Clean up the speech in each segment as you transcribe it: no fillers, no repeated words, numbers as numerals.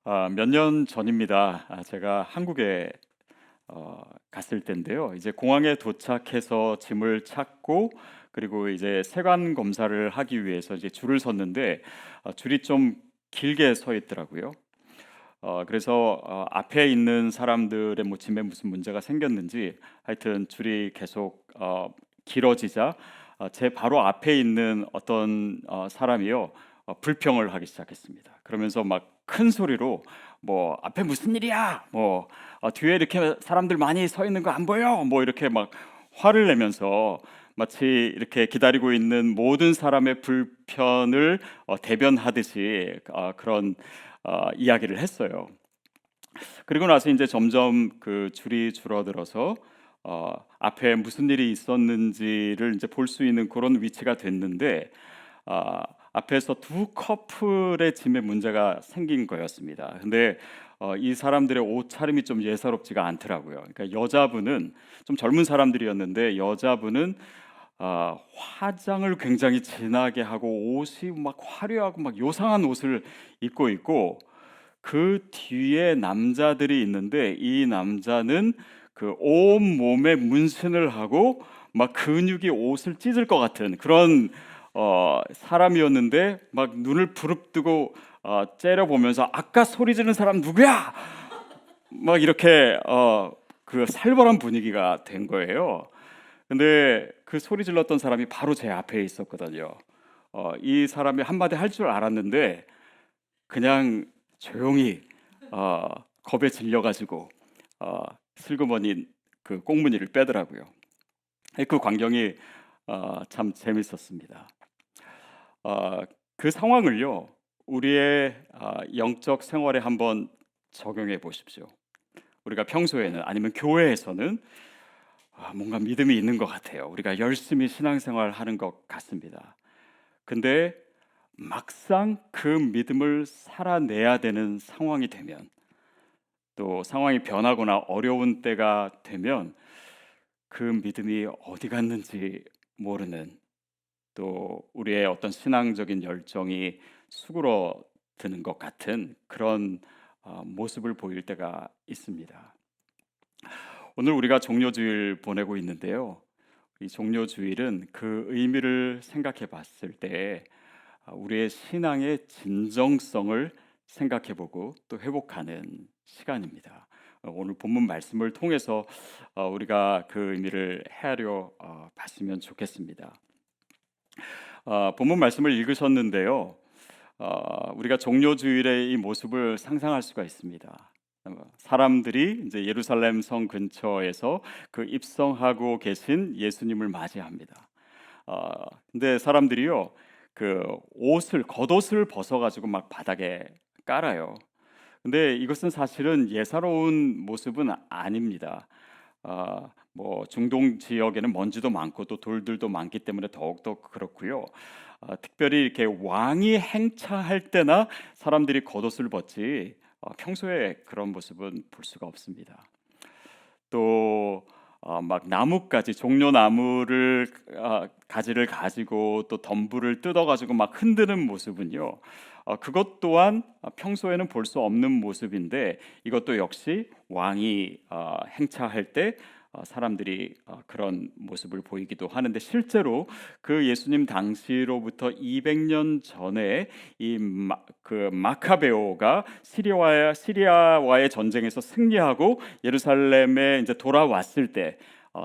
몇 년 전입니다. 제가 한국에 갔을 때인데요. 이제 공항에 도착해서 짐을 찾고 그리고 이제 세관 검사를 하기 위해서 이제 줄을 섰는데 줄이 좀 길게 서 있더라고요. 그래서 앞에 있는 사람들의 뭐 짐에 무슨 문제가 생겼는지 하여튼 줄이 계속 길어지자 제 바로 앞에 있는 어떤 사람이요 불평을 하기 시작했습니다. 그러면서 막 큰 소리로 뭐 앞에 무슨 일이야? 뭐 뒤에 이렇게 사람들 많이 서 있는 거 안 보여? 뭐 이렇게 막 화를 내면서 마치 이렇게 기다리고 있는 모든 사람의 불편을 대변하듯이 그런 이야기를 했어요. 그리고 나서 이제 점점 그 줄이 줄어들어서 앞에 무슨 일이 있었는지를 이제 볼 수 있는 그런 위치가 됐는데 앞에서 두 커플의 짐에 문제가 생긴 거였습니다. 근데 이 사람들의 옷차림이 좀 예사롭지가 않더라고요. 그러니까 여자분은 좀 젊은 사람들이었는데 여자분은 화장을 굉장히 진하게 하고 옷이 막 화려하고 막 요상한 옷을 입고 있고 그 뒤에 남자들이 있는데 이 남자는 그 온 몸에 문신을 하고 막 근육이 옷을 찢을 것 같은 그런 사람이었는데 막 눈을 부릅뜨고 째려보면서 아까 소리 지른 사람 누구야? 막 이렇게 그 살벌한 분위기가 된 거예요. 근데 그 소리 질렀던 사람이 바로 제 앞에 있었거든요. 이 사람이 한마디 할 줄 알았는데 그냥 조용히 어, 겁에 질려가지고 어, 슬그머니 그 꽁무니를 빼더라고요. 그 광경이 참 재밌었습니다. 어, 그 상황을요 우리의 영적 생활에 한번 적용해 보십시오. 우리가 평소에는 아니면 교회에서는 뭔가 믿음이 있는 것 같아요. 우리가 열심히 신앙생활 하는 것 같습니다. 근데 막상 그 믿음을 살아내야 되는 상황이 되면 또 상황이 변하거나 어려운 때가 되면 그 믿음이 어디 갔는지 모르는 또 우리의 어떤 신앙적인 열정이 수그러드는 것 같은 그런 모습을 보일 때가 있습니다. 오늘 우리가 종료주일 보내고 있는데요. 이 종료주일은 그 의미를 생각해 봤을 때 우리의 신앙의 진정성을 생각해 보고 또 회복하는 시간입니다. 오늘 본문 말씀을 통해서 우리가 그 의미를 헤아려 봤으면 좋겠습니다. 본문 말씀을 읽으셨는데요. 우리가 종료주일의 이 모습을 상상할 수가 있습니다. 사람들이 이제 예루살렘 성 근처에서 그 입성하고 계신 예수님을 맞이합니다. 근데 사람들이요 그 옷을 겉옷을 벗어 가지고 막 바닥에 깔아요. 근데 이것은 사실은 예사로운 모습은 아닙니다. 뭐 중동 지역에는 먼지도 많고 또 돌들도 많기 때문에 더욱더 그렇고요. 특별히 이렇게 왕이 행차할 때나 사람들이 겉옷을 벗지 평소에 그런 모습은 볼 수가 없습니다. 또 막 나뭇가지 종려나무를 가지를 가지고 또 덤불을 뜯어 가지고 막 흔드는 모습은요. 그것 또한 평소에는 볼 수 없는 모습인데 이것도 역시 왕이 행차할 때 사람들이 그런 모습을 보이기도 하는데 실제로 그 예수님 당시로부터 200년 전에 그 마카베오가 시리아와의 전쟁에서 승리하고 예루살렘에 이제 돌아왔을 때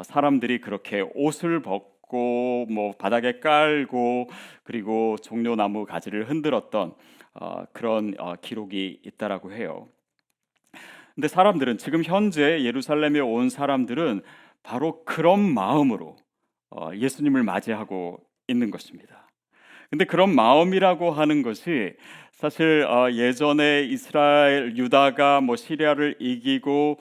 사람들이 그렇게 옷을 벗고 뭐 바닥에 깔고 그리고 종려나무 가지를 흔들었던 그런 기록이 있다라고 해요. 근데 사람들은 지금 현재 예루살렘에 온 사람들은 바로 그런 마음으로 예수님을 맞이하고 있는 것입니다. 근데 그런 마음이라고 하는 것이 사실 예전에 이스라엘 유다가 뭐 시리아를 이기고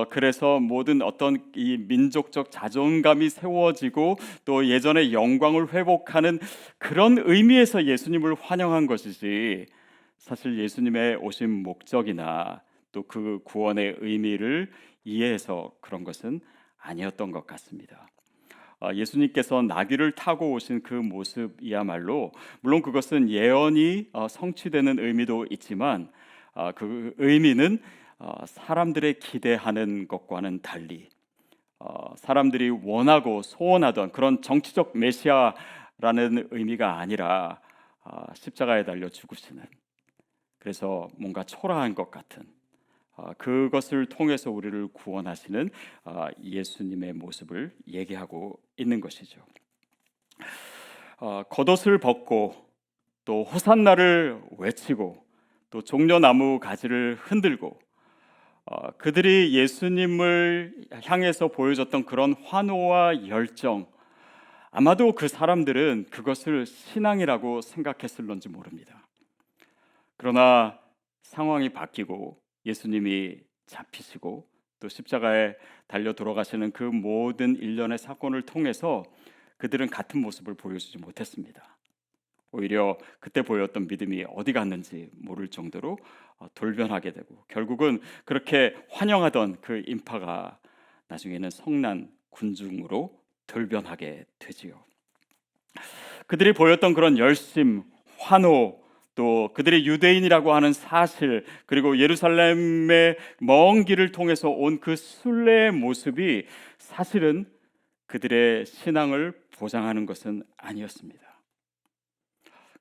그래서 모든 어떤 이 민족적 자존감이 세워지고 또 예전의 영광을 회복하는 그런 의미에서 예수님을 환영한 것이지 사실 예수님의 오신 목적이나 또 그 구원의 의미를 이해해서 그런 것은 아니었던 것 같습니다. 예수님께서 나귀를 타고 오신 그 모습이야말로 물론 그것은 예언이 성취되는 의미도 있지만 그 의미는 사람들의 기대하는 것과는 달리 사람들이 원하고 소원하던 그런 정치적 메시아라는 의미가 아니라 십자가에 달려 죽으시는, 그래서 뭔가 초라한 것 같은 그것을 통해서 우리를 구원하시는 예수님의 모습을 얘기하고 있는 것이죠. 겉옷을 벗고 또 호산나를 외치고 또 종려나무 가지를 흔들고 그들이 예수님을 향해서 보여줬던 그런 환호와 열정, 아마도 그 사람들은 그것을 신앙이라고 생각했을런지 모릅니다. 그러나 상황이 바뀌고 예수님이 잡히시고 또 십자가에 달려 돌아가시는 그 모든 일련의 사건을 통해서 그들은 같은 모습을 보여주지 못했습니다. 오히려 그때 보였던 믿음이 어디 갔는지 모를 정도로 돌변하게 되고, 결국은 그렇게 환영하던 그 인파가 나중에는 성난 군중으로 돌변하게 되지요. 그들이 보였던 그런 열심, 환호, 또 그들이 유대인이라고 하는 사실, 그리고 예루살렘의 먼 길을 통해서 온 그 순례의 모습이 사실은 그들의 신앙을 보장하는 것은 아니었습니다.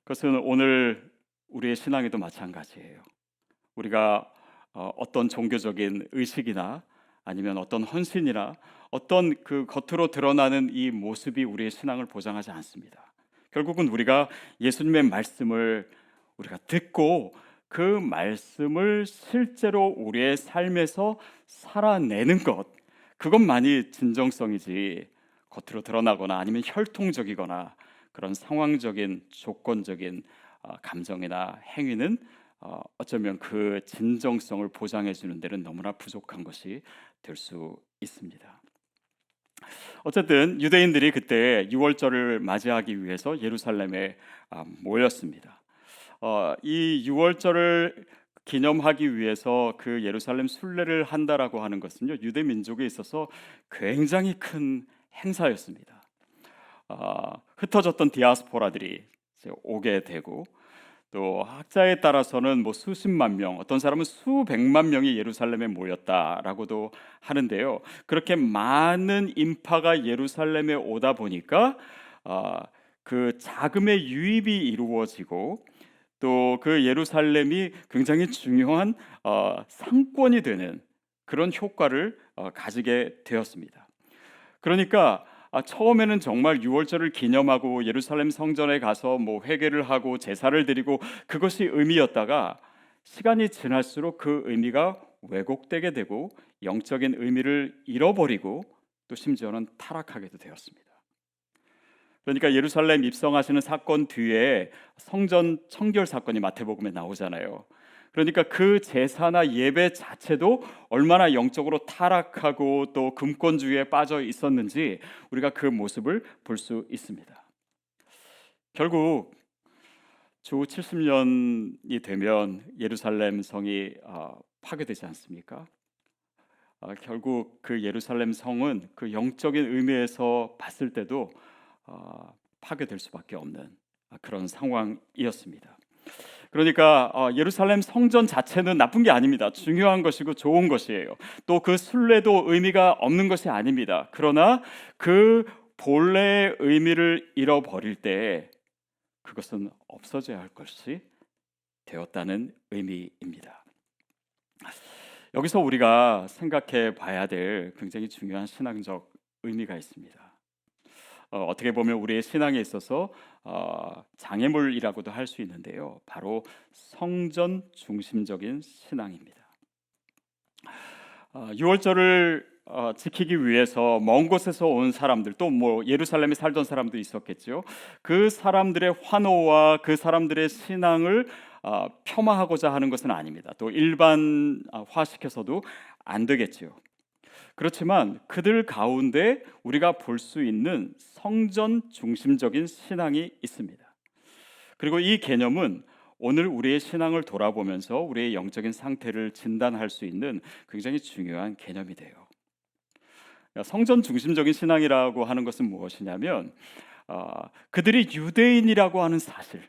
그것은 오늘 우리의 신앙에도 마찬가지예요. 우리가 어떤 종교적인 의식이나 아니면 어떤 헌신이나 어떤 그 겉으로 드러나는 이 모습이 우리의 신앙을 보장하지 않습니다. 결국은 우리가 예수님의 말씀을 우리가 듣고 그 말씀을 실제로 우리의 삶에서 살아내는 것, 그것만이 진정성이지 겉으로 드러나거나 아니면 혈통적이거나 그런 상황적인 조건적인 감정이나 행위는 어쩌면 그 진정성을 보장해 주는 데는 너무나 부족한 것이 될 수 있습니다. 어쨌든 유대인들이 그때 유월절을 맞이하기 위해서 예루살렘에 모였습니다. 이 유월절을 기념하기 위해서 그 예루살렘 순례를 한다라고 하는 것은요, 유대 민족에 있어서 굉장히 큰 행사였습니다. 흩어졌던 디아스포라들이 이제 오게 되고, 또 학자에 따라서는 뭐 수십만 명, 어떤 사람은 수백만 명이 예루살렘에 모였다라고도 하는데요. 그렇게 많은 인파가 예루살렘에 오다 보니까 그 자금의 유입이 이루어지고 또 그 예루살렘이 굉장히 중요한 상권이 되는 그런 효과를 가지게 되었습니다. 그러니까 처음에는 정말 유월절을 기념하고 예루살렘 성전에 가서 뭐 회개를 하고 제사를 드리고 그것이 의미였다가 시간이 지날수록 그 의미가 왜곡되게 되고 영적인 의미를 잃어버리고 또 심지어는 타락하게도 되었습니다. 그러니까 예루살렘 입성하시는 사건 뒤에 성전 청결 사건이 마태복음에 나오잖아요. 그러니까 그 제사나 예배 자체도 얼마나 영적으로 타락하고 또 금권주의에 빠져 있었는지 우리가 그 모습을 볼 수 있습니다. 결국 주 70년이 되면 예루살렘 성이 파괴되지 않습니까? 결국 그 예루살렘 성은 그 영적인 의미에서 봤을 때도 파괴될 수밖에 없는 그런 상황이었습니다. 그러니까 예루살렘 성전 자체는 나쁜 게 아닙니다. 중요한 것이고 좋은 것이에요. 또 그 순례도 의미가 없는 것이 아닙니다. 그러나 그 본래의 의미를 잃어버릴 때 그것은 없어져야 할 것이 되었다는 의미입니다. 여기서 우리가 생각해 봐야 될 굉장히 중요한 신앙적 의미가 있습니다. 어떻게 보면 우리의 신앙에 있어서 장애물이라고도 할 수 있는데요. 바로 성전 중심적인 신앙입니다. 유월절을 지키기 위해서 먼 곳에서 온 사람들, 또 뭐 예루살렘에 살던 사람도 있었겠죠. 그 사람들의 환호와 그 사람들의 신앙을 폄하하고자 하는 것은 아닙니다. 또 일반화시켜서도 안 되겠지요. 그렇지만 그들 가운데 우리가 볼 수 있는 성전 중심적인 신앙이 있습니다. 그리고 이 개념은 오늘 우리의 신앙을 돌아보면서 우리의 영적인 상태를 진단할 수 있는 굉장히 중요한 개념이 돼요. 성전 중심적인 신앙이라고 하는 것은 무엇이냐면 그들이 유대인이라고 하는 사실,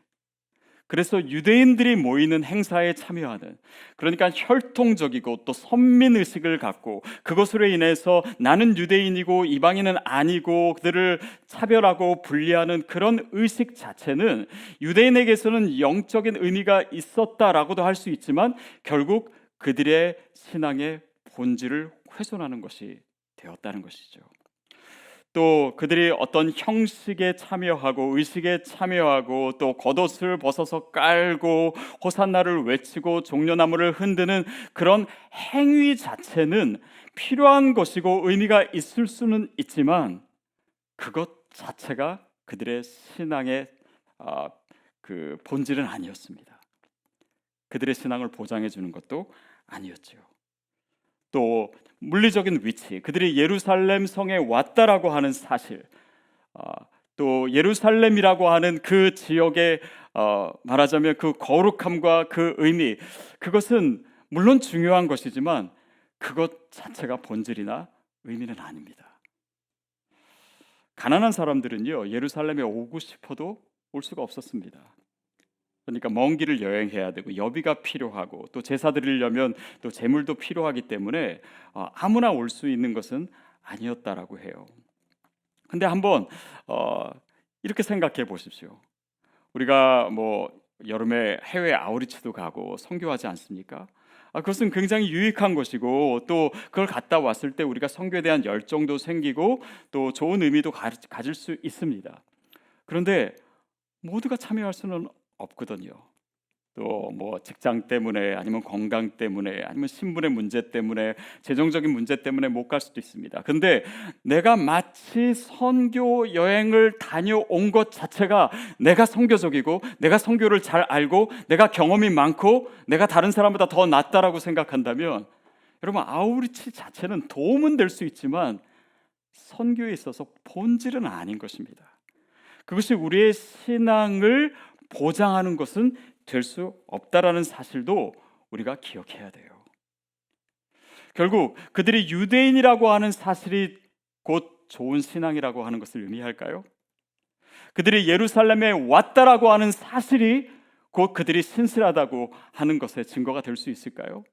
그래서 유대인들이 모이는 행사에 참여하는, 그러니까 혈통적이고 또 선민의식을 갖고 그것으로 인해서 나는 유대인이고 이방인은 아니고 그들을 차별하고 분리하는 그런 의식 자체는 유대인에게서는 영적인 의미가 있었다라고도 할 수 있지만 결국 그들의 신앙의 본질을 훼손하는 것이 되었다는 것이죠. 또 그들이 어떤 형식에 참여하고 의식에 참여하고 또 겉옷을 벗어서 깔고 호산나를 외치고 종려나무를 흔드는 그런 행위 자체는 필요한 것이고 의미가 있을 수는 있지만 그것 자체가 그들의 신앙의 그 본질은 아니었습니다. 그들의 신앙을 보장해 주는 것도 아니었죠. 또 물리적인 위치, 그들이 예루살렘 성에 왔다라고 하는 사실, 또 예루살렘이라고 하는 그 지역의 말하자면 그 거룩함과 그 의미, 그것은 물론 중요한 것이지만 그것 자체가 본질이나 의미는 아닙니다. 가난한 사람들은요, 예루살렘에 오고 싶어도 올 수가 없었습니다. 그러니까 먼 길을 여행해야 되고 여비가 필요하고 또 제사 드리려면 또 제물도 필요하기 때문에 아무나 올 수 있는 것은 아니었다라고 해요. 근데 한번 이렇게 생각해 보십시오. 우리가 뭐 여름에 해외 아우리치도 가고 선교하지 않습니까? 그것은 굉장히 유익한 것이고 또 그걸 갔다 왔을 때 우리가 선교에 대한 열정도 생기고 또 좋은 의미도 가질 수 있습니다. 그런데 모두가 참여할 수는 없거든요. 또 뭐 직장 때문에 아니면 건강 때문에 아니면 신분의 문제 때문에 재정적인 문제 때문에 못 갈 수도 있습니다. 근데 내가 마치 선교 여행을 다녀온 것 자체가 내가 선교적이고 내가 선교를 잘 알고 내가 경험이 많고 내가 다른 사람보다 더 낫다라고 생각한다면 여러분 아우리치 자체는 도움은 될 수 있지만 선교에 있어서 본질은 아닌 것입니다. 그것이 우리의 신앙을 보장하는 것은 될 수 없다라는 사실도 우리가 기억해야 돼요. 결국 그들이 유대인이라고 하는 사실이 곧 좋은 신앙이라고 하는 것을 의미할까요? 그들이 예루살렘에 왔다라고 하는 사실이 곧 그들이 신실하다고 하는 것의 증거가 될 수 있을까요?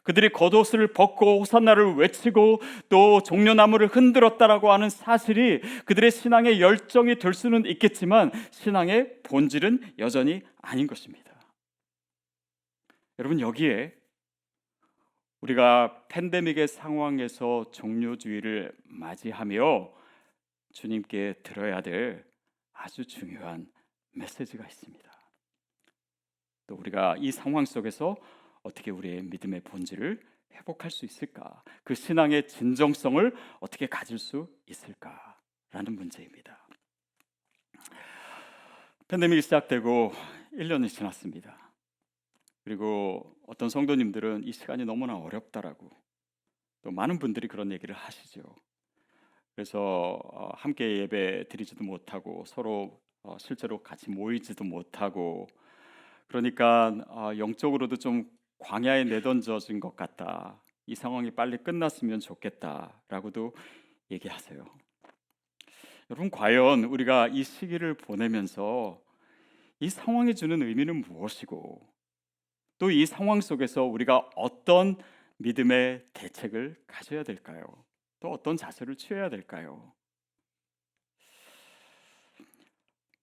그들이 겉옷을 벗고 호산나를 외치고 또 종려나무를 흔들었다라고 하는 사실이 그들의 신앙의 열정이 될 수는 있겠지만 신앙의 본질은 여전히 아닌 것입니다. 여러분 여기에 우리가 팬데믹의 상황에서 종료주의를 맞이하며 주님께 들어야 될 아주 중요한 메시지가 있습니다. 또 우리가 이 상황 속에서 어떻게 우리의 믿음의 본질을 회복할 수 있을까? 그 신앙의 진정성을 어떻게 가질 수 있을까라는 문제입니다. 팬데믹이 시작되고 1년이 지났습니다. 그리고 어떤 성도님들은 이 시간이 너무나 어렵다라고 또 많은 분들이 그런 얘기를 하시죠. 그래서 함께 예배 드리지도 못하고 서로 실제로 같이 모이지도 못하고 그러니까 영적으로도 좀 광야에 내던져진 것 같다. 이 상황이 빨리 끝났으면 좋겠다라고도 얘기하세요. 여러분 과연 우리가 이 시기를 보내면서 이 상황이 주는 의미는 무엇이고 또 이 상황 속에서 우리가 어떤 믿음의 대책을 가져야 될까요? 또 어떤 자세를 취해야 될까요?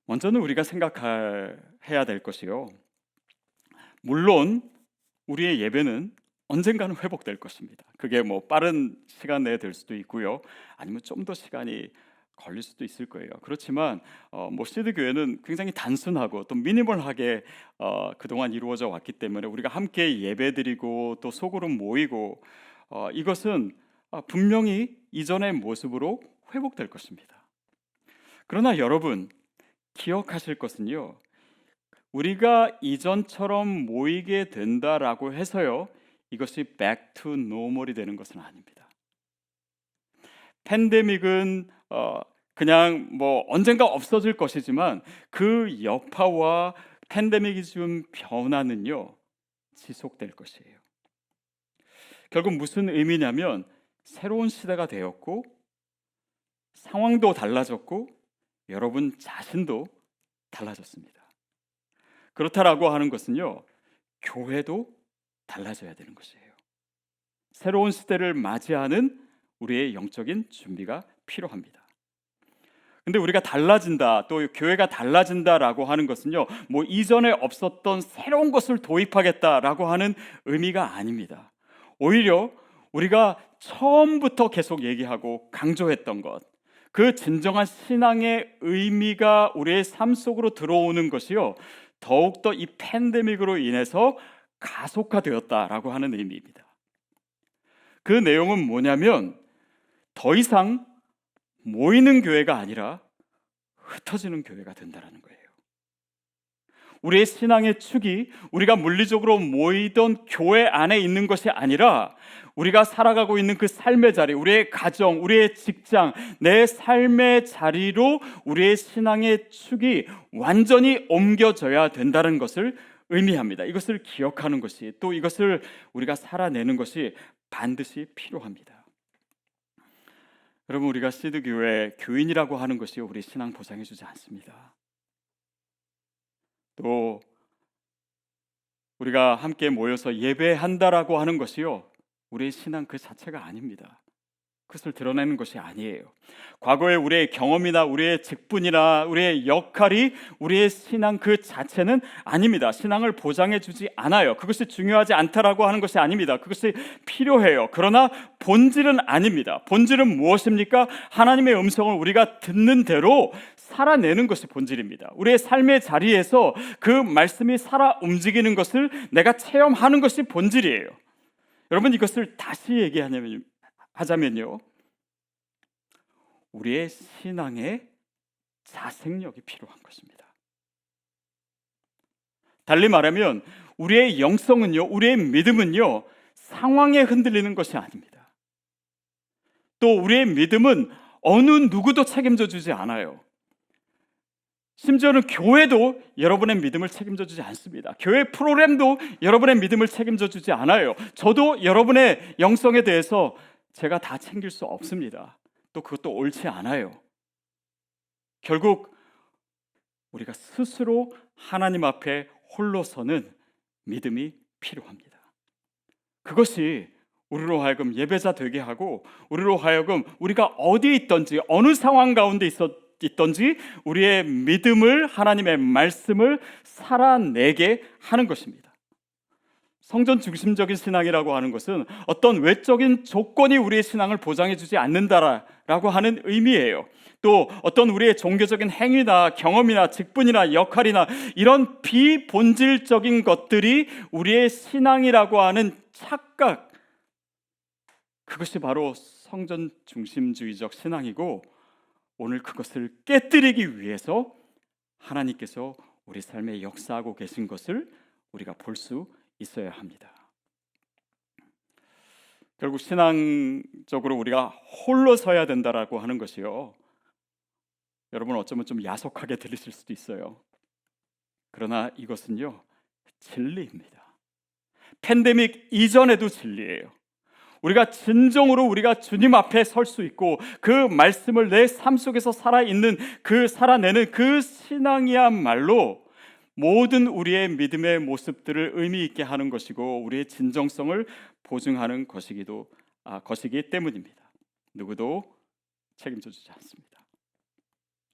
먼저는 우리가 생각해야 될 것이요. 물론 우리의 예배는 언젠가는 회복될 것입니다. 그게 뭐 빠른 시간 내에 될 수도 있고요. 아니면 좀 더 시간이 걸릴 수도 있을 거예요. 그렇지만 뭐 시드 교회는 굉장히 단순하고 또 미니멀하게 그동안 이루어져 왔기 때문에 우리가 함께 예배드리고 또 소그룹 모이고 이것은 분명히 이전의 모습으로 회복될 것입니다. 그러나 여러분 기억하실 것은요. 우리가 이전처럼 모이게 된다라고 해서요. 이것이 back to normal이 되는 것은 아닙니다. 팬데믹은 그냥 뭐 언젠가 없어질 것이지만 그 여파와 팬데믹이 준 변화는요. 지속될 것이에요. 결국 무슨 의미냐면 새로운 시대가 되었고 상황도 달라졌고 여러분 자신도 달라졌습니다. 그렇다라고 하는 것은요, 교회도 달라져야 되는 것이에요. 새로운 시대를 맞이하는 우리의 영적인 준비가 필요합니다. 근데 우리가 달라진다, 또 교회가 달라진다라고 하는 것은요, 뭐 이전에 없었던 새로운 것을 도입하겠다라고 하는 의미가 아닙니다. 오히려 우리가 처음부터 계속 얘기하고 강조했던 것, 그 진정한 신앙의 의미가 우리의 삶 속으로 들어오는 것이요, 더욱더 이 팬데믹으로 인해서 가속화되었다라고 하는 의미입니다. 그 내용은 뭐냐면, 더 이상 모이는 교회가 아니라 흩어지는 교회가 된다는 거예요. 우리의 신앙의 축이 우리가 물리적으로 모이던 교회 안에 있는 것이 아니라 우리가 살아가고 있는 그 삶의 자리, 우리의 가정, 우리의 직장, 내 삶의 자리로 우리의 신앙의 축이 완전히 옮겨져야 된다는 것을 의미합니다. 이것을 기억하는 것이, 또 이것을 우리가 살아내는 것이 반드시 필요합니다. 여러분, 우리가 시드교회 교인이라고 하는 것이 우리 신앙 보장해주지 않습니다. 또 우리가 함께 모여서 예배한다라고 하는 것이요, 우리의 신앙 그 자체가 아닙니다. 그것을 드러내는 것이 아니에요. 과거의 우리의 경험이나 우리의 직분이나 우리의 역할이 우리의 신앙 그 자체는 아닙니다. 신앙을 보장해주지 않아요. 그것이 중요하지 않다라고 하는 것이 아닙니다. 그것이 필요해요. 그러나 본질은 아닙니다. 본질은 무엇입니까? 하나님의 음성을 우리가 듣는 대로 살아내는 것이 본질입니다. 우리의 삶의 자리에서 그 말씀이 살아 움직이는 것을 내가 체험하는 것이 본질이에요. 여러분, 이것을 다시 하자면요, 우리의 신앙의 자생력이 필요한 것입니다. 달리 말하면 우리의 영성은요, 우리의 믿음은요, 상황에 흔들리는 것이 아닙니다. 또 우리의 믿음은 어느 누구도 책임져 주지 않아요. 심지어는 교회도 여러분의 믿음을 책임져 주지 않습니다. 교회 프로그램도 여러분의 믿음을 책임져 주지 않아요. 저도 여러분의 영성에 대해서 제가 다 챙길 수 없습니다. 또 그것도 옳지 않아요. 결국 우리가 스스로 하나님 앞에 홀로 서는 믿음이 필요합니다. 그것이 우리로 하여금 예배자 되게 하고, 우리로 하여금 우리가 어디에 있든지 어느 상황 가운데 있든지 우리의 믿음을, 하나님의 말씀을 살아내게 하는 것입니다. 성전 중심적인 신앙이라고 하는 것은 어떤 외적인 조건이 우리의 신앙을 보장해 주지 않는다라고 하는 의미예요. 또 어떤 우리의 종교적인 행위나 경험이나 직분이나 역할이나 이런 비본질적인 것들이 우리의 신앙이라고 하는 착각, 그것이 바로 성전 중심주의적 신앙이고, 오늘 그것을 깨뜨리기 위해서 하나님께서 우리 삶에 역사하고 계신 것을 우리가 볼 수 있어야 합니다. 결국 신앙적으로 우리가 홀로 서야 된다라고 하는 것이요, 여러분 어쩌면 좀 야속하게 들리실 수도 있어요. 그러나 이것은요, 진리입니다. 팬데믹 이전에도 진리예요. 우리가 진정으로 우리가 주님 앞에 설 수 있고 그 말씀을 내 삶 속에서 살아내는 그 신앙이야말로 모든 우리의 믿음의 모습들을 의미 있게 하는 것이고 우리의 진정성을 보증하는 것이기 때문입니다. 누구도 책임져 주지 않습니다.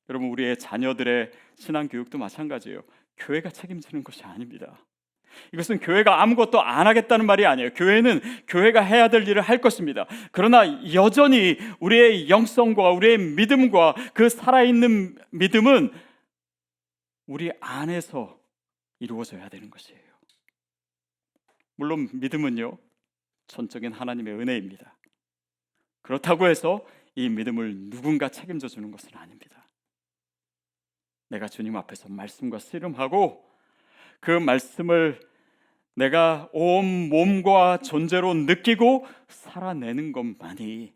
여러분, 우리의 자녀들의 신앙 교육도 마찬가지예요. 교회가 책임지는 것이 아닙니다. 이것은 교회가 아무것도 안 하겠다는 말이 아니에요. 교회는 교회가 해야 될 일을 할 것입니다. 그러나 여전히 우리의 영성과 우리의 믿음과 그 살아있는 믿음은 우리 안에서 이루어져야 되는 것이에요. 물론 믿음은요, 전적인 하나님의 은혜입니다. 그렇다고 해서 이 믿음을 누군가 책임져 주는 것은 아닙니다. 내가 주님 앞에서 말씀과 씨름하고 그 말씀을 내가 온 몸과 존재로 느끼고 살아내는 것만이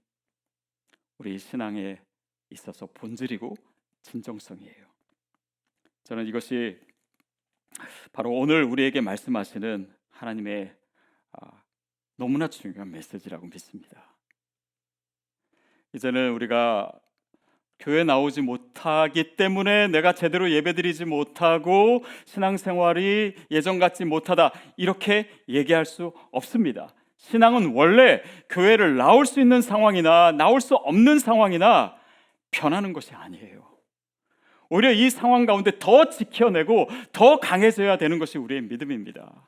우리 신앙에 있어서 본질이고 진정성이에요. 저는 이것이 바로 오늘 우리에게 말씀하시는 하나님의 너무나 중요한 메시지라고 믿습니다. 이제는 우리가 교회 나오지 못하기 때문에 내가 제대로 예배드리지 못하고 신앙생활이 예전 같지 못하다, 이렇게 얘기할 수 없습니다. 신앙은 원래 교회를 나올 수 있는 상황이나 나올 수 없는 상황이나 변하는 것이 아니에요. 오히려 이 상황 가운데 더 지켜내고 더 강해져야 되는 것이 우리의 믿음입니다.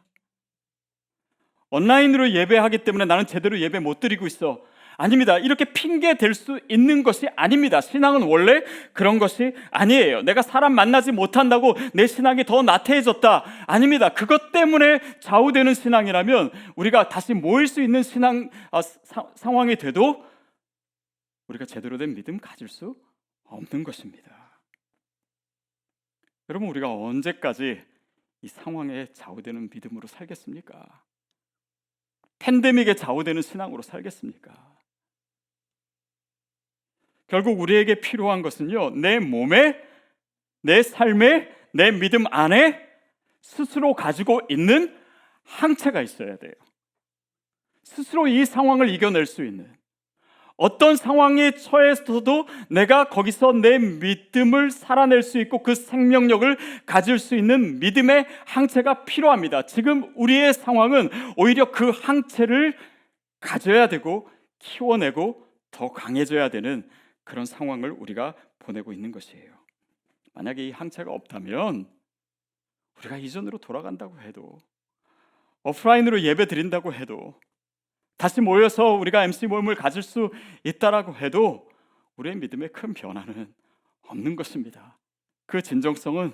온라인으로 예배하기 때문에 나는 제대로 예배 못 드리고 있어. 아닙니다. 이렇게 핑계 댈 수 있는 것이 아닙니다. 신앙은 원래 그런 것이 아니에요. 내가 사람 만나지 못한다고 내 신앙이 더 나태해졌다, 아닙니다. 그것 때문에 좌우되는 신앙이라면 우리가 다시 모일 수 있는 상황이 돼도 우리가 제대로 된 믿음 가질 수 없는 것입니다. 여러분, 우리가 언제까지 이 상황에 좌우되는 믿음으로 살겠습니까? 팬데믹에 좌우되는 신앙으로 살겠습니까? 결국 우리에게 필요한 것은요, 내 몸에, 내 삶에, 내 믿음 안에 스스로 가지고 있는 항체가 있어야 돼요. 스스로 이 상황을 이겨낼 수 있는, 어떤 상황에 처해서도 내가 거기서 내 믿음을 살아낼 수 있고 그 생명력을 가질 수 있는 믿음의 항체가 필요합니다. 지금 우리의 상황은 오히려 그 항체를 가져야 되고 키워내고 더 강해져야 되는 그런 상황을 우리가 보내고 있는 것이에요. 만약에 이 항체가 없다면 우리가 이전으로 돌아간다고 해도, 오프라인으로 예배 드린다고 해도, 다시 모여서 우리가 MC 모임을 가질 수 있다라고 해도 우리의 믿음에 큰 변화는 없는 것입니다. 그 진정성은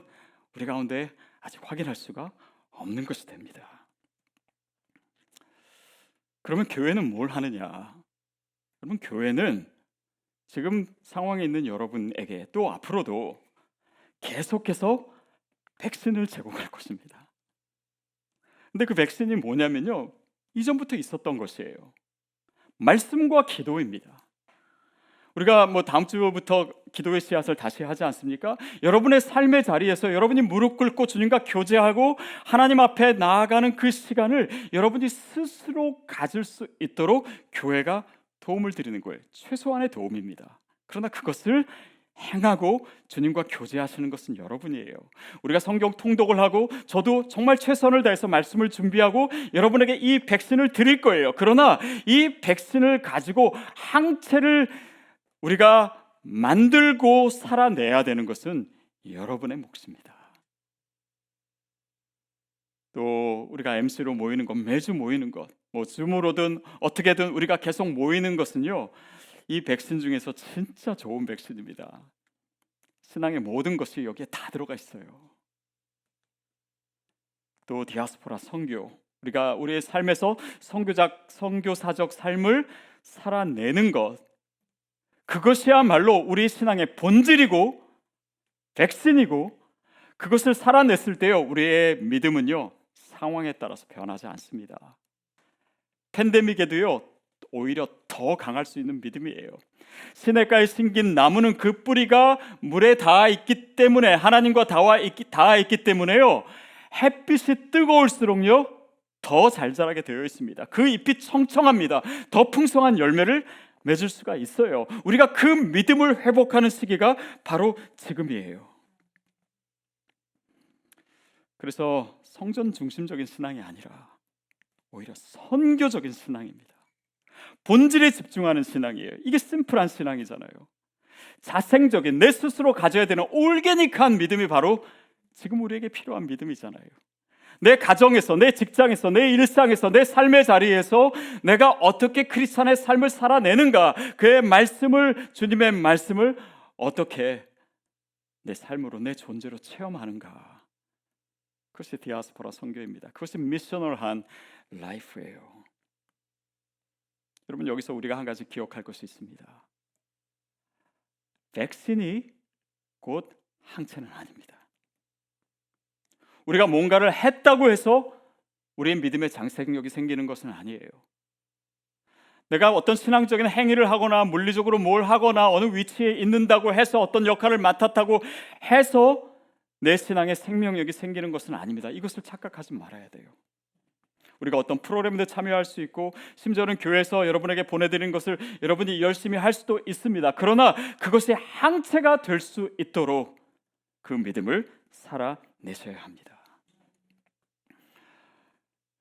우리 가운데 아직 확인할 수가 없는 것이 됩니다. 그러면 교회는 뭘 하느냐? 여러분, 교회는 지금 상황에 있는 여러분에게 또 앞으로도 계속해서 백신을 제공할 것입니다. 근데 그 백신이 뭐냐면요, 이전부터 있었던 것이에요. 말씀과 기도입니다. 우리가 다음 주부터 기도의 씨앗을 다시 하지 않습니까? 여러분의 삶의 자리에서 여러분이 무릎 꿇고 주님과 교제하고 하나님 앞에 나아가는 그 시간을 여러분이 스스로 가질 수 있도록 교회가 도움을 드리는 거예요. 최소한의 도움입니다. 그러나 그것을 행하고 주님과 교제하시는 것은 여러분이에요. 우리가 성경 통독을 하고 저도 정말 최선을 다해서 말씀을 준비하고 여러분에게 이 백신을 드릴 거예요. 그러나 이 백신을 가지고 항체를 우리가 만들고 살아내야 되는 것은 여러분의 몫입니다. 또 우리가 MC로 모이는 것, 매주 모이는 것, 줌으로든 어떻게든 우리가 계속 모이는 것은요, 이 백신 중에서 진짜 좋은 백신입니다. 신앙의 모든 것이 여기에 다 들어가 있어요. 또 디아스포라 선교, 우리가 우리의 삶에서 선교사적 삶을 살아내는 것, 그것이야말로 우리 신앙의 본질이고 백신이고, 그것을 살아냈을 때요, 우리의 믿음은요, 상황에 따라서 변하지 않습니다. 팬데믹에도요, 오히려 더 강할 수 있는 믿음이에요. 시냇가에 심긴 나무는 그 뿌리가 물에 닿아 있기 때문에, 하나님과 닿아 있기 때문에요, 햇빛이 뜨거울수록요 더 잘 자라게 되어 있습니다. 그 잎이 청청합니다. 더 풍성한 열매를 맺을 수가 있어요. 우리가 그 믿음을 회복하는 시기가 바로 지금이에요. 그래서 성전 중심적인 신앙이 아니라 오히려 선교적인 신앙입니다. 본질에 집중하는 신앙이에요. 이게 심플한 신앙이잖아요. 자생적인, 내 스스로 가져야 되는 올게닉한 믿음이 바로 지금 우리에게 필요한 믿음이잖아요. 내 가정에서, 내 직장에서, 내 일상에서, 내 삶의 자리에서 내가 어떻게 크리스찬의 삶을 살아내는가, 그의 말씀을, 주님의 말씀을 어떻게 내 삶으로, 내 존재로 체험하는가, 그것이 디아스포라 선교입니다. 그것이 미셔널한 라이프예요. 여러분, 여기서 우리가 한 가지 기억할 것이 있습니다. 백신이 곧 항체는 아닙니다. 우리가 뭔가를 했다고 해서 우리의 믿음의 장생력이 생기는 것은 아니에요. 내가 어떤 신앙적인 행위를 하거나 물리적으로 뭘 하거나 어느 위치에 있는다고 해서 어떤 역할을 맡았다고 해서 내 신앙의 생명력이 생기는 것은 아닙니다. 이것을 착각하지 말아야 돼요. 우리가 어떤 프로그램도 참여할 수 있고 심지어는 교회에서 여러분에게 보내드리는 것을 여러분이 열심히 할 수도 있습니다. 그러나 그것이 항체가 될 수 있도록 그 믿음을 살아내셔야 합니다.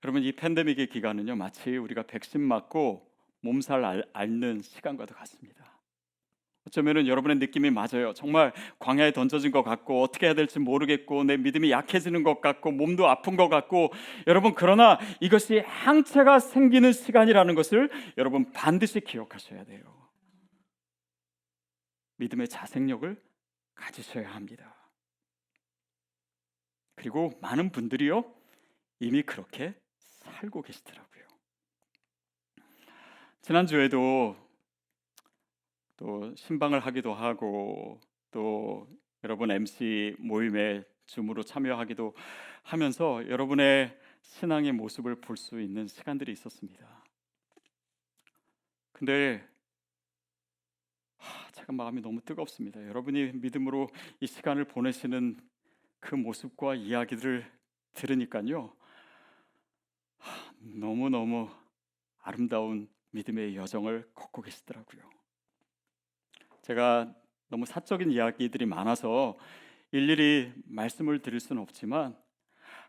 여러분, 이 팬데믹의 기간은요, 마치 우리가 백신 맞고 몸살 앓는 시간과도 같습니다. 어쩌면은 여러분의 느낌이 맞아요. 정말 광야에 던져진 것 같고 어떻게 해야 될지 모르겠고 내 믿음이 약해지는 것 같고 몸도 아픈 것 같고, 여러분, 그러나 이것이 항체가 생기는 시간이라는 것을 여러분 반드시 기억하셔야 돼요. 믿음의 자생력을 가지셔야 합니다. 그리고 많은 분들이요, 이미 그렇게 살고 계시더라고요. 지난주에도 또 신방을 하기도 하고 또 여러분 MC 모임에 줌으로 참여하기도 하면서 여러분의 신앙의 모습을 볼 수 있는 시간들이 있었습니다. 근데 제가 마음이 너무 뜨겁습니다. 여러분이 믿음으로 이 시간을 보내시는 그 모습과 이야기들을 들으니까요, 너무너무 아름다운 믿음의 여정을 걷고 계시더라고요. 제가 너무 사적인 이야기들이 많아서 일일이 말씀을 드릴 수는 없지만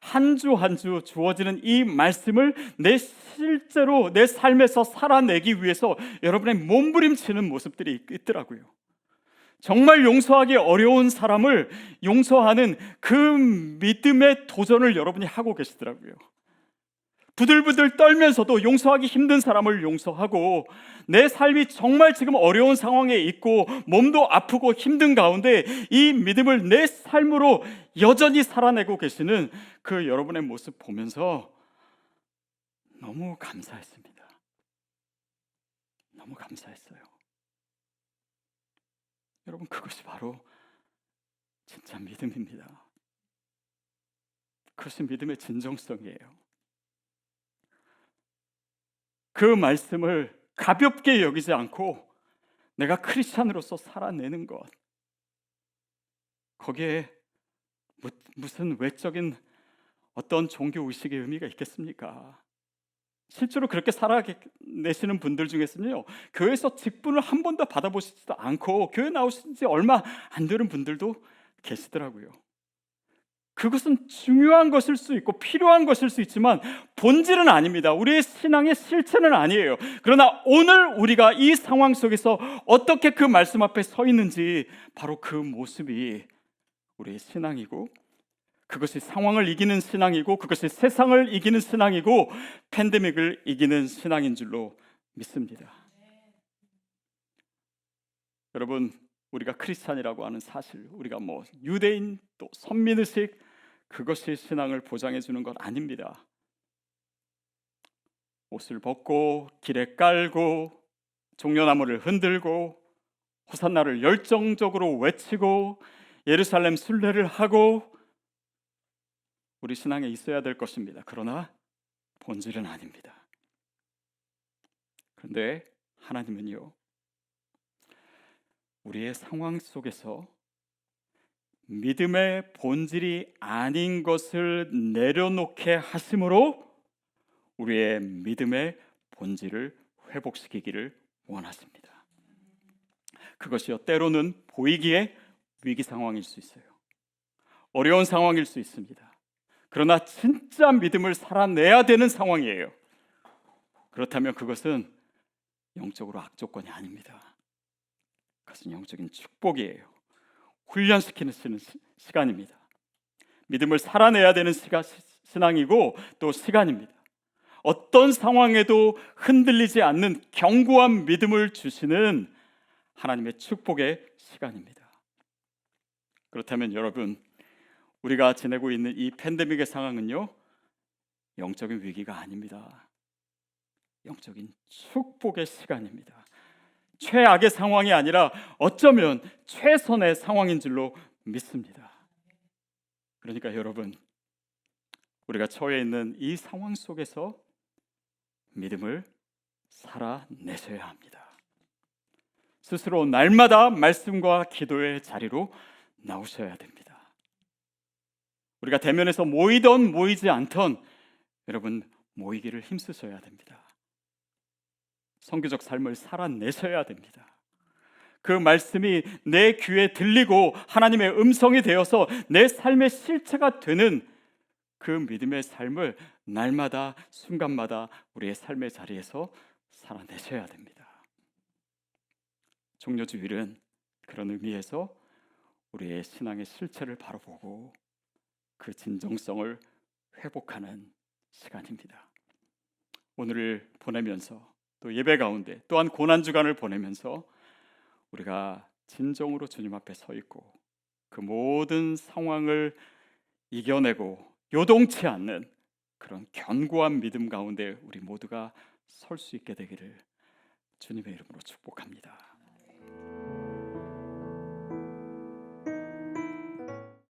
한 주 한 주 주어지는 이 말씀을 실제로 내 삶에서 살아내기 위해서 여러분의 몸부림치는 모습들이 있더라고요. 정말 용서하기 어려운 사람을 용서하는 그 믿음의 도전을 여러분이 하고 계시더라고요. 부들부들 떨면서도 용서하기 힘든 사람을 용서하고, 내 삶이 정말 지금 어려운 상황에 있고 몸도 아프고 힘든 가운데 이 믿음을 내 삶으로 여전히 살아내고 계시는 그 여러분의 모습 보면서 너무 감사했습니다. 너무 감사했어요. 여러분, 그것이 바로 진짜 믿음입니다. 그것이 믿음의 진정성이에요. 그 말씀을 가볍게 여기지 않고 내가 크리스찬으로서 살아내는 것, 거기에 무슨 외적인 어떤 종교 의식의 의미가 있겠습니까? 실제로 그렇게 살아내시는 분들 중에서는요, 교회에서 직분을 한 번도 받아보시지도 않고 교회 나오신 지 얼마 안 되는 분들도 계시더라고요. 그것은 중요한 것일 수 있고 필요한 것일 수 있지만 본질은 아닙니다. 우리의 신앙의 실체는 아니에요. 그러나 오늘 우리가 이 상황 속에서 어떻게 그 말씀 앞에 서 있는지, 바로 그 모습이 우리의 신앙이고, 그것이 상황을 이기는 신앙이고, 그것이 세상을 이기는 신앙이고, 팬데믹을 이기는 신앙인 줄로 믿습니다. 여러분, 우리가 크리스찬이라고 하는 사실, 우리가 유대인 또 선민의식, 그것이 신앙을 보장해 주는 것 아닙니다. 옷을 벗고 길에 깔고 종려나무를 흔들고 호산나를 열정적으로 외치고 예루살렘 순례를 하고 우리 신앙에 있어야 될 것입니다. 그러나 본질은 아닙니다. 그런데 하나님은요, 우리의 상황 속에서 믿음의 본질이 아닌 것을 내려놓게 하심으로 우리의 믿음의 본질을 회복시키기를 원하십니다. 그것이요, 때로는 보이기에 위기 상황일 수 있어요. 어려운 상황일 수 있습니다. 그러나 진짜 믿음을 살아내야 되는 상황이에요. 그렇다면 그것은 영적으로 악조건이 아닙니다. 그것은 영적인 축복이에요. 훈련시키는 시간입니다. 믿음을 살아내야 되는 신앙이고 또 시간입니다. 어떤 상황에도 흔들리지 않는 견고한 믿음을 주시는 하나님의 축복의 시간입니다. 그렇다면 여러분, 우리가 지내고 있는 이 팬데믹의 상황은요, 영적인 위기가 아닙니다. 영적인 축복의 시간입니다. 최악의 상황이 아니라 어쩌면 최선의 상황인 줄로 믿습니다. 그러니까 여러분, 우리가 처해 있는 이 상황 속에서 믿음을 살아내셔야 합니다. 스스로 날마다 말씀과 기도의 자리로 나오셔야 됩니다. 우리가 대면에서 모이던 모이지 않던 여러분, 모이기를 힘쓰셔야 됩니다. 선교적 삶을 살아내셔야 됩니다. 그 말씀이 내 귀에 들리고 하나님의 음성이 되어서 내 삶의 실체가 되는 그 믿음의 삶을 날마다 순간마다 우리의 삶의 자리에서 살아내셔야 됩니다. 종려주일은 그런 의미에서 우리의 신앙의 실체를 바로 보고 그 진정성을 회복하는 시간입니다. 오늘을 보내면서 또 예배 가운데 또한 고난주간을 보내면서 우리가 진정으로 주님 앞에 서 있고 그 모든 상황을 이겨내고 요동치 않는 그런 견고한 믿음 가운데 우리 모두가 설 수 있게 되기를 주님의 이름으로 축복합니다.